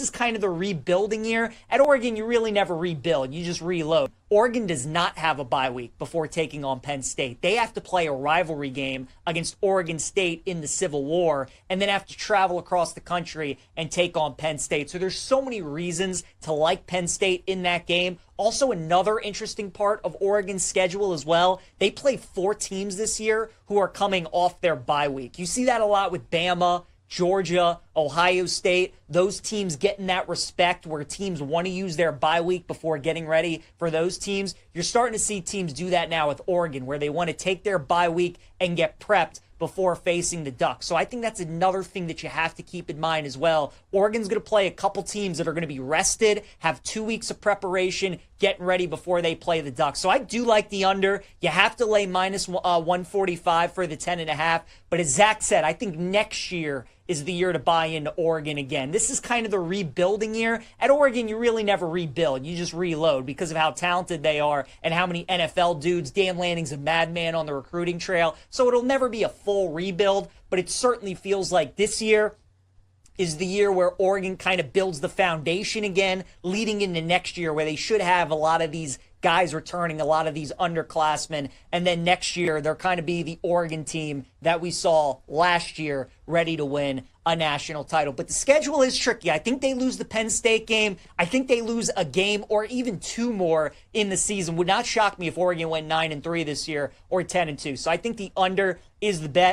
is kind of the rebuilding year. At Oregon, you really never rebuild. You just reload. Oregon does not have a bye week before taking on Penn State. They have to play a rivalry game against Oregon State in the Civil War and then have to travel across the country and take on Penn State. So there's so many reasons to like Penn State in that game. Also, another interesting part of Oregon's schedule as well, they play 4 teams this year who are coming off their bye week. You see that a lot with Bama, Georgia, Ohio State, those teams getting that respect where teams want to use their bye week before getting ready for those teams. You're starting to see teams do that now with Oregon, where they want to take their bye week and get prepped before facing the Ducks. So I think that's another thing that you have to keep in mind as well. Oregon's going to play a couple teams that are going to be rested, have 2 weeks of preparation, getting ready before they play the Ducks. So I do like the under. You have to lay minus 145 for the 10.5. But as Zach said, I think next year is the year to buy into Oregon again. This is kind of the rebuilding year. At Oregon, you really never rebuild. You just reload because of how talented they are and how many NFL dudes. Dan Lanning's a madman on the recruiting trail. So it'll never be a full rebuild, but it certainly feels like this year is the year where Oregon kind of builds the foundation again, leading into next year where they should have a lot of these guys returning, a lot of these underclassmen, and then next year they'll kind of be the Oregon team that we saw last year ready to win a national title. But the schedule is tricky. I think they lose the Penn State game. I think they lose a game or even 2 more in the season. Would not shock me if Oregon went 9-3 this year or 10-2. So I think the under is the bet.